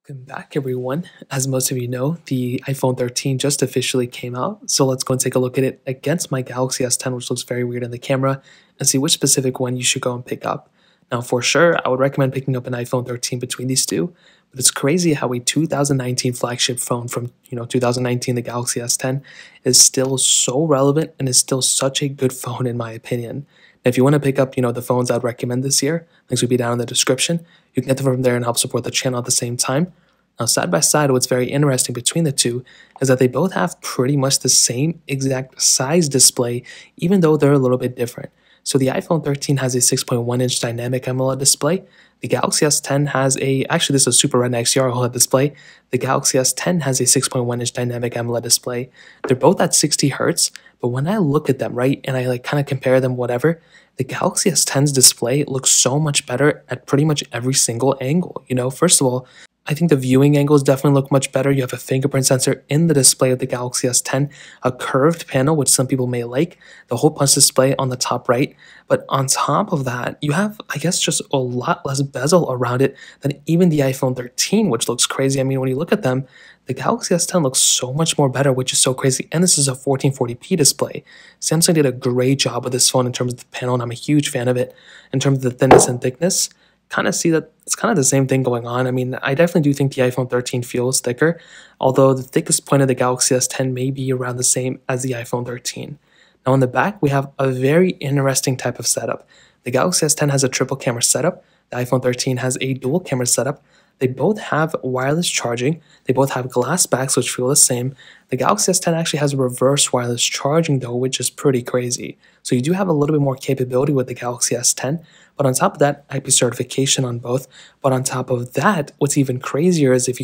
Welcome back, everyone. As most of you know, the iPhone 13 just officially came out, so let's go and take a look at it against my Galaxy S10, which looks very weird in the camera, and see which specific one you should go and pick up. Now, for sure, I would recommend picking up an iPhone 13 between these two, but it's crazy how a 2019 flagship phone from 2019, the Galaxy S10, is still so relevant and is still such a good phone in my opinion. Now, if you want to pick up, the phones I'd recommend this year, links will be down in the description. You can get them from there and help support the channel at the same time. Now, side by side, what's very interesting between the two is that they both have pretty much the same exact size display, even though they're a little bit different. So the iPhone 13 has a 6.1-inch dynamic AMOLED display. The Galaxy S10 has actually this is a Super Retina XDR OLED display. The Galaxy S10 has a 6.1-inch dynamic AMOLED display. They're both at 60 Hertz, but when I look at them, right, and I kind of compare them, whatever, the Galaxy S10's display looks so much better at pretty much every single angle. First of all, I think the viewing angles definitely look much better. You have a fingerprint sensor in the display of the Galaxy S10, a curved panel, which some people may like, the hole punch display on the top right. But on top of that, you have, I guess, just a lot less bezel around it than even the iPhone 13, which looks crazy. I mean, when you look at them, the Galaxy S10 looks so much more better, which is so crazy. And this is a 1440p display. Samsung did a great job with this phone in terms of the panel, and I'm a huge fan of it. In terms of the thickness and thickness, kind of see that it's kind of the same thing going on. I mean, I definitely do think the iPhone 13 feels thicker, although the thickest point of the Galaxy S10 may be around the same as the iPhone 13. Now on the back, we have a very interesting type of setup. The Galaxy S10 has a triple camera setup. The iPhone 13 has a dual camera setup. They both have wireless charging. They both have glass backs, which feel the same. The Galaxy S10 actually has reverse wireless charging, though, which is pretty crazy. So you do have a little bit more capability with the Galaxy S10. But on top of that, IP certification on both. But on top of that, what's even crazier is if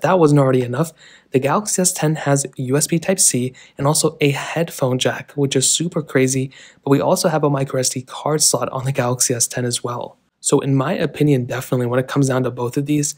that wasn't already enough, the Galaxy S10 has USB Type-C and also a headphone jack, which is super crazy. But we also have a microSD card slot on the Galaxy S10 as well. So in my opinion, definitely when it comes down to both of these,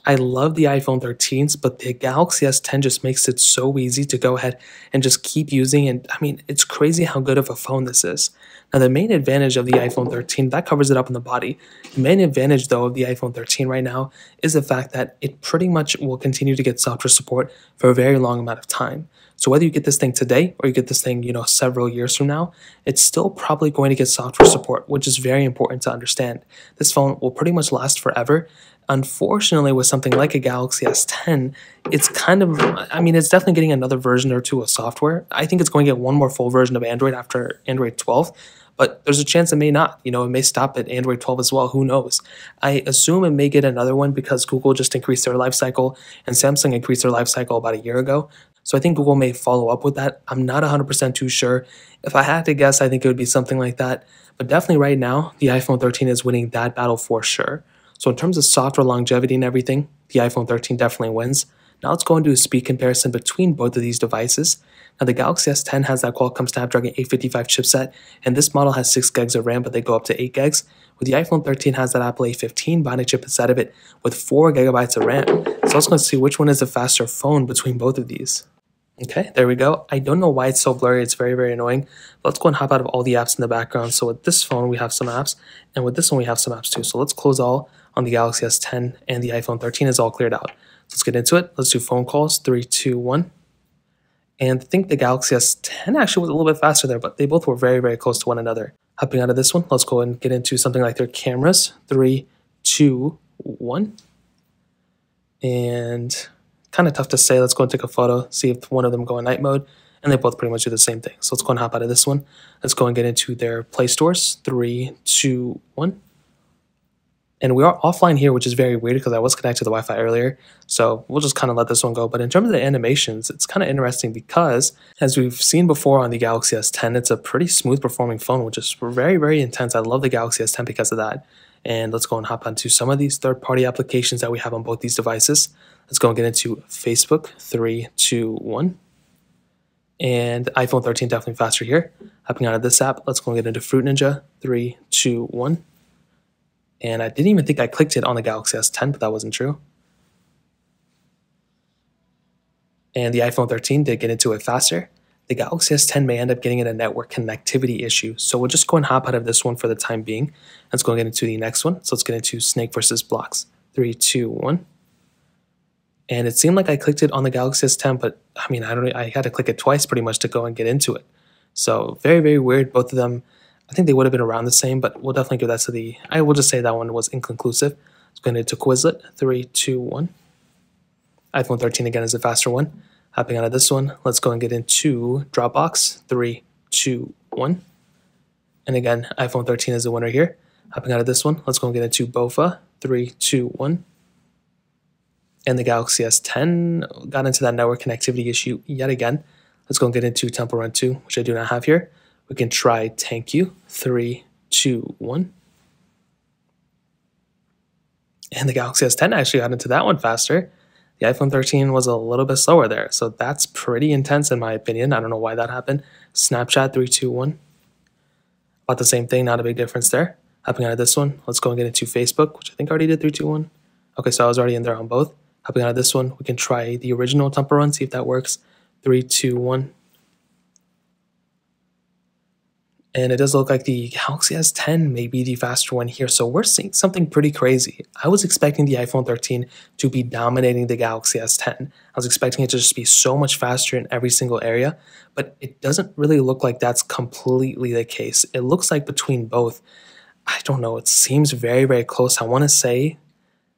I love the iPhone 13s, but the Galaxy S10 just makes it so easy to go ahead and just keep using. And I mean, it's crazy how good of a phone this is. Now, the main advantage of the iPhone 13, that covers it up in the body. The main advantage, though, of the iPhone 13 right now is the fact that it pretty much will continue to get software support for a very long amount of time. So whether you get this thing today or you get this thing, several years from now, it's still probably going to get software support, which is very important to understand. This phone will pretty much last forever. Unfortunately, with something like a Galaxy S10, it's it's definitely getting another version or two of software. I think it's going to get one more full version of Android after Android 12, but there's a chance it may not. It may stop at Android 12 as well. Who knows? I assume it may get another one because Google just increased their life cycle and Samsung increased their life cycle about a year ago. So I think Google may follow up with that. I'm not 100% too sure. If I had to guess, I think it would be something like that. But definitely right now, the iPhone 13 is winning that battle for sure. So in terms of software longevity and everything, the iPhone 13 definitely wins. Now let's go and do a speed comparison between both of these devices. Now the Galaxy S10 has that Qualcomm Snapdragon 855 chipset, and this model has 6 gigs of RAM, but they go up to 8 gigs. With the iPhone 13 has that Apple A15 Bionic chip inside of it with 4 gigabytes of RAM. So let's go see which one is the faster phone between both of these. Okay, there we go. I don't know why it's so blurry. It's very, very annoying. But let's go and hop out of all the apps in the background. So with this phone, we have some apps, and with this one, we have some apps too. So let's close all on the Galaxy S10, and the iPhone 13 is all cleared out. Let's get into it. Let's do phone calls. 3, 2, 1. And I think the Galaxy S10 actually was a little bit faster there, but they both were very, very close to one another. Hopping out of this one, let's go and get into something like their cameras. 3, 2, 1. And kind of tough to say. Let's go and take a photo, see if one of them go in night mode, and they both pretty much do the same thing. So let's go and hop out of this one. Let's go and get into their Play Stores. 3, 2, 1. And we are offline here, which is very weird because I was connected to the Wi-Fi earlier. So we'll just kind of let this one go. But in terms of the animations, it's kind of interesting because, as we've seen before on the Galaxy S10, it's a pretty smooth performing phone, which is very, very intense. I love the Galaxy S10 because of that. And let's go and hop onto some of these third-party applications that we have on both these devices. Let's go and get into Facebook. 3, 2, 1. And iPhone 13 definitely faster here. Hopping out of this app, let's go and get into Fruit Ninja. 3, 2, 1. And I didn't even think I clicked it on the Galaxy S10, but that wasn't true. And the iPhone 13 did get into it faster. The Galaxy S10 may end up getting in a network connectivity issue. So we'll just go and hop out of this one for the time being. Let's go and get into the next one. So let's get into Snake versus Blocks. 3, 2, 1. And it seemed like I clicked it on the Galaxy S10, but I mean, I had to click it twice pretty much to go and get into it. So very, very weird. Both of them, I think they would have been around the same, but we'll definitely give that to I will just say that one was inconclusive. Let's go into Quizlet. 3, 2, 1. iPhone 13 again is a faster one. Hopping out of this one, let's go and get into Dropbox. 3, 2, 1. And again, iPhone 13 is the winner here. Hopping out of this one, let's go and get into Bofa. 3, 2, 1. And the Galaxy S10 got into that network connectivity issue yet again. Let's go and get into Temple Run 2, which I do not have here. We can try Thank You. 3, 2, 1. And the Galaxy S10 actually got into that one faster. The iPhone 13 was a little bit slower there, so that's pretty intense in my opinion. I don't know why that happened. Snapchat. 3, 2, 1. About the same thing, not a big difference there. Hopping out of this one, let's go and get into Facebook, which I think I already did 3, 2, 1. Okay, so I was already in there on both. Hopping out of this one, we can try the original Temple Run, see if that works. 3, 2, 1. And it does look like the Galaxy S10 may be the faster one here. So we're seeing something pretty crazy. I was expecting the iPhone 13 to be dominating the Galaxy S10. I was expecting it to just be so much faster in every single area, but it doesn't really look like that's completely the case. It looks like between both, I don't know, it seems very, very close. I want to say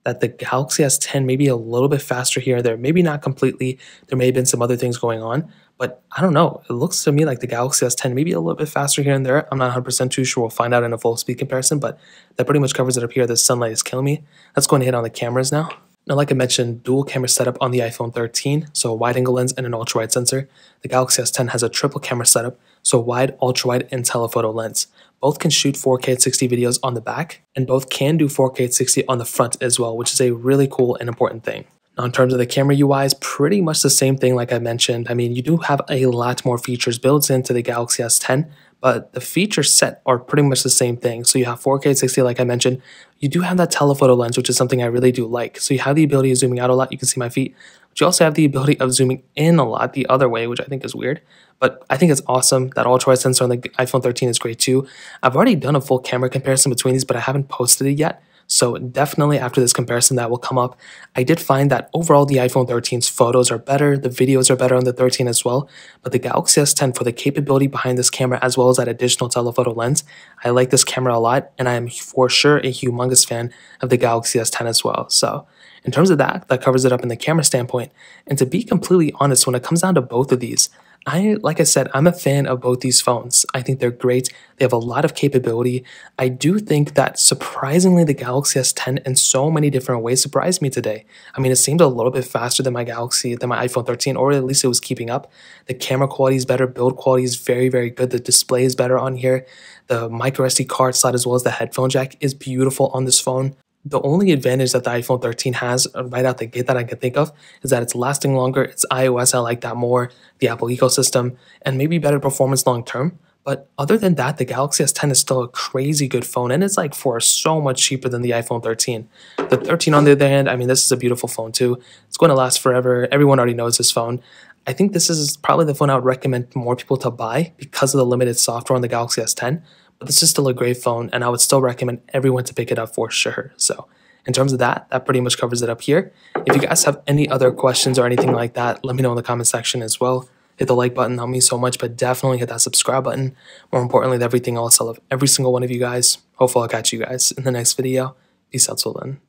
that the Galaxy S10 may be a little bit faster here or there. Maybe not completely. There may have been some other things going on, but I don't know. It looks to me like the Galaxy S10 may be a little bit faster here and there. I'm not 100% too sure. We'll find out in a full speed comparison, but that pretty much covers it up here. The sunlight is killing me. Let's go and hit on the cameras now. Now, like I mentioned, dual camera setup on the iPhone 13, so a wide-angle lens and an ultra-wide sensor. The Galaxy S10 has a triple camera setup, so wide, ultra-wide, and telephoto lens. Both can shoot 4K at 60 videos on the back, and both can do 4K at 60 on the front as well, which is a really cool and important thing. Now, in terms of the camera UI, is pretty much the same thing like I mentioned. I mean, you do have a lot more features built into the Galaxy S10, but the feature set are pretty much the same thing. So you have 4K at 60 like I mentioned. You do have that telephoto lens, which is something I really do like. So you have the ability of zooming out a lot. You can see my feet. But you also have the ability of zooming in a lot the other way, which I think is weird. But I think it's awesome. That ultra-wide sensor on the iPhone 13 is great too. I've already done a full camera comparison between these, but I haven't posted it yet. So definitely after this comparison that will come up. I did find that overall the iPhone 13's photos are better, the videos are better on the 13 as well, but the Galaxy S10 for the capability behind this camera as well as that additional telephoto lens, I like this camera a lot and I am for sure a humongous fan of the Galaxy S10 as well. So in terms of that covers it up in the camera standpoint. And to be completely honest, when it comes down to both of these, like I said, I'm a fan of both these phones. I think they're great. They have a lot of capability. I do think that surprisingly the Galaxy S10 in so many different ways surprised me today. I mean, it seemed a little bit faster than my iPhone 13, or at least it was keeping up. The camera quality is better. Build quality is very, very good. The display is better on here. The micro SD card slot as well as the headphone jack is beautiful on this phone. The only advantage that the iPhone 13 has right out the gate that I can think of is that it's lasting longer. It's iOS, I like that more, the Apple ecosystem, and maybe better performance long term. But other than that, the Galaxy S10 is still a crazy good phone, and it's like for so much cheaper than the iPhone 13. The 13 on the other hand, I mean, this is a beautiful phone too. It's going to last forever. Everyone already knows this phone. I think this is probably the phone I would recommend more people to buy because of the limited software on the Galaxy S10. But this is still a great phone, and I would still recommend everyone to pick it up for sure. So in terms of that pretty much covers it up here. If you guys have any other questions or anything like that, let me know in the comment section as well. Hit the like button, help me so much, but definitely hit that subscribe button. More importantly than everything else, I love every single one of you guys. Hopefully I'll catch you guys in the next video. Peace out till then.